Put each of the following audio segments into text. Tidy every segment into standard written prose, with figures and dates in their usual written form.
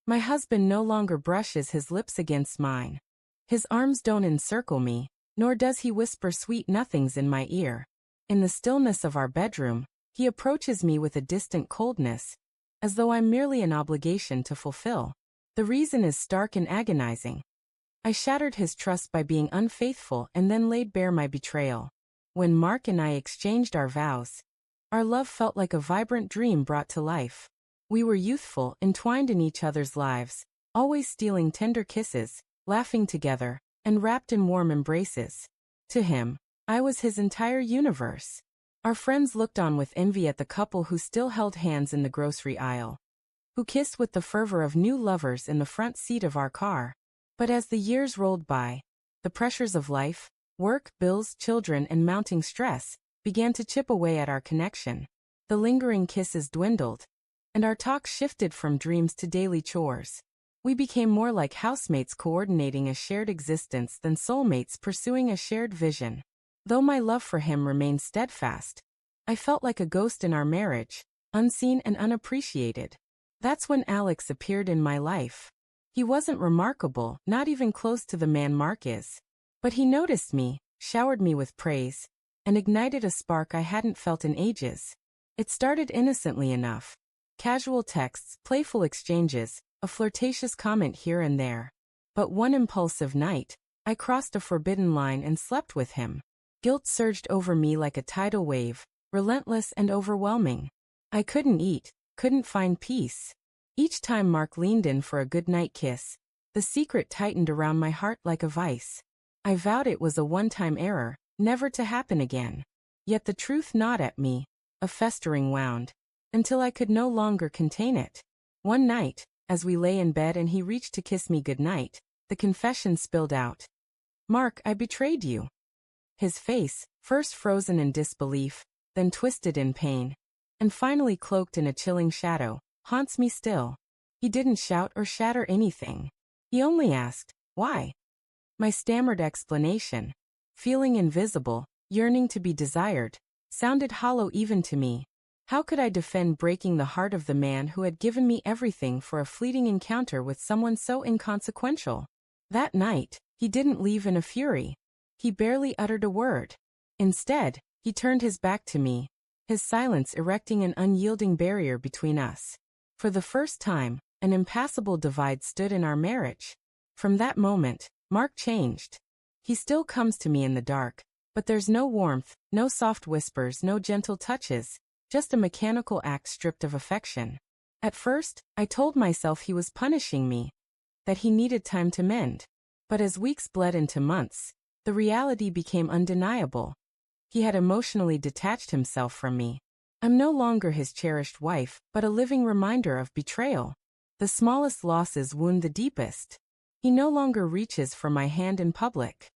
My husband no longer brushes his lips against mine. His arms don't encircle me, nor does he whisper sweet nothings in my ear. In the stillness of our bedroom, he approaches me with a distant coldness, as though I'm merely an obligation to fulfill. The reason is stark and agonizing. I shattered his trust by being unfaithful and then laid bare my betrayal. When Mark and I exchanged our vows, our love felt like a vibrant dream brought to life. We were youthful, entwined in each other's lives, always stealing tender kisses, laughing together, and wrapped in warm embraces. To him, I was his entire universe. Our friends looked on with envy at the couple who still held hands in the grocery aisle, who kissed with the fervor of new lovers in the front seat of our car. But as the years rolled by, the pressures of life, work, bills, children, and mounting stress began to chip away at our connection. The lingering kisses dwindled, and our talk shifted from dreams to daily chores. We became more like housemates coordinating a shared existence than soulmates pursuing a shared vision. Though my love for him remained steadfast, I felt like a ghost in our marriage, unseen and unappreciated. That's when Alex appeared in my life. He wasn't remarkable, not even close to the man Mark is. But he noticed me, showered me with praise, and ignited a spark I hadn't felt in ages. It started innocently enough. Casual texts, playful exchanges, a flirtatious comment here and there. But one impulsive night, I crossed a forbidden line and slept with him. Guilt surged over me like a tidal wave, relentless and overwhelming. I couldn't eat, couldn't find peace. Each time Mark leaned in for a goodnight kiss, the secret tightened around my heart like a vice. I vowed it was a one-time error, never to happen again. Yet the truth gnawed at me, a festering wound, until I could no longer contain it. One night, as we lay in bed and he reached to kiss me goodnight, the confession spilled out. "Mark, I betrayed you." His face, first frozen in disbelief, then twisted in pain, and finally cloaked in a chilling shadow, haunts me still. He didn't shout or shatter anything. He only asked, "Why?" My stammered explanation, feeling invisible, yearning to be desired, sounded hollow even to me. How could I defend breaking the heart of the man who had given me everything for a fleeting encounter with someone so inconsequential? That night, he didn't leave in a fury. He barely uttered a word. Instead, he turned his back to me, his silence erecting an unyielding barrier between us. For the first time, an impassable divide stood in our marriage. From that moment, Mark changed. He still comes to me in the dark, but there's no warmth, no soft whispers, no gentle touches, just a mechanical act stripped of affection. At first, I told myself he was punishing me, that he needed time to mend. But as weeks bled into months, the reality became undeniable. He had emotionally detached himself from me. I'm no longer his cherished wife, but a living reminder of betrayal. The smallest losses wound the deepest. He no longer reaches for my hand in public.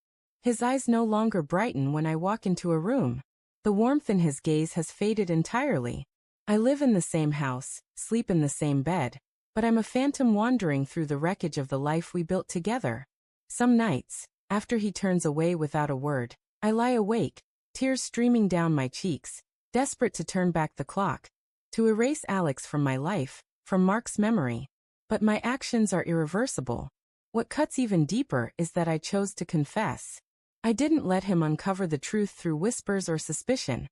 His eyes no longer brighten when I walk into a room. The warmth in his gaze has faded entirely. I live in the same house, sleep in the same bed, but I'm a phantom wandering through the wreckage of the life we built together. Some nights, after he turns away without a word, I lie awake, tears streaming down my cheeks, desperate to turn back the clock, to erase Alex from my life, from Mark's memory. But my actions are irreversible. What cuts even deeper is that I chose to confess. I didn't let him uncover the truth through whispers or suspicion.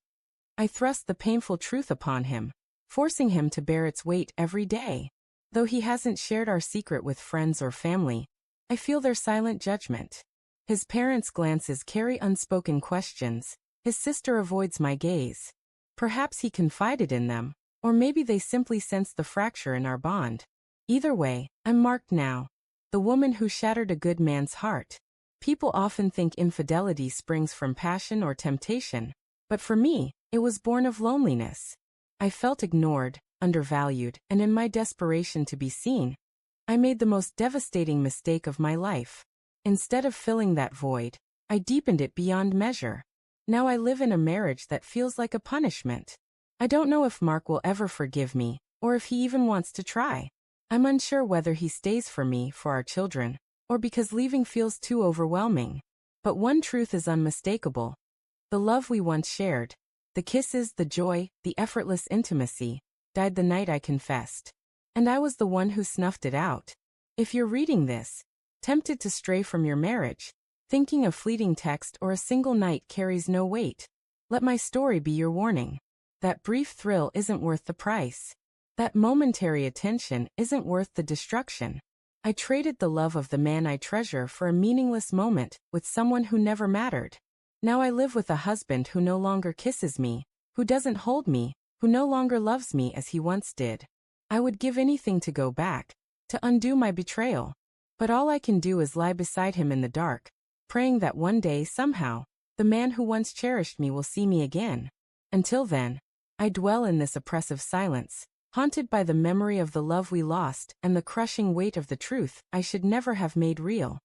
I thrust the painful truth upon him, forcing him to bear its weight every day. Though he hasn't shared our secret with friends or family, I feel their silent judgment. His parents' glances carry unspoken questions. His sister avoids my gaze. Perhaps he confided in them, or maybe they simply sensed the fracture in our bond. Either way, I'm marked now, the woman who shattered a good man's heart. People often think infidelity springs from passion or temptation, but for me, it was born of loneliness. I felt ignored, undervalued, and in my desperation to be seen, I made the most devastating mistake of my life. Instead of filling that void, I deepened it beyond measure. Now I live in a marriage that feels like a punishment. I don't know if Mark will ever forgive me, or if he even wants to try. I'm unsure whether he stays for me, for our children, or because leaving feels too overwhelming. But one truth is unmistakable. The love we once shared, the kisses, the joy, the effortless intimacy, died the night I confessed. And I was the one who snuffed it out. If you're reading this, tempted to stray from your marriage, thinking a fleeting text or a single night carries no weight, let my story be your warning. That brief thrill isn't worth the price. That momentary attention isn't worth the destruction. I traded the love of the man I treasure for a meaningless moment with someone who never mattered. Now I live with a husband who no longer kisses me, who doesn't hold me, who no longer loves me as he once did. I would give anything to go back, to undo my betrayal. But all I can do is lie beside him in the dark, praying that one day, somehow, the man who once cherished me will see me again. Until then, I dwell in this oppressive silence, haunted by the memory of the love we lost and the crushing weight of the truth I should never have made real.